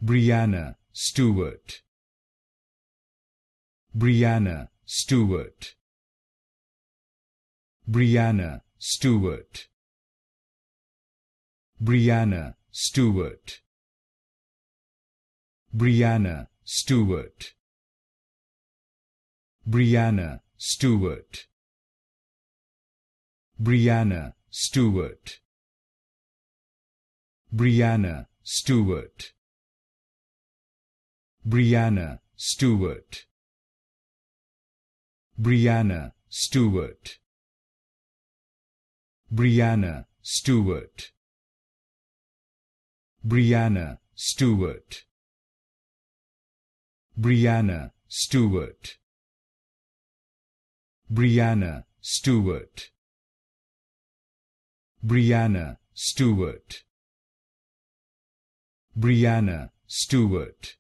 Breanna Stewart. Breanna Stewart. Breanna Stewart. Breanna Stewart. Breanna Stewart. Breanna Stewart. Breanna Stewart. Breanna Stewart. Breanna Stewart. Breanna Stewart. Breanna Stewart. Breanna Stewart. Breanna Stewart. Breanna Stewart. Breanna Stewart. Breanna Stewart.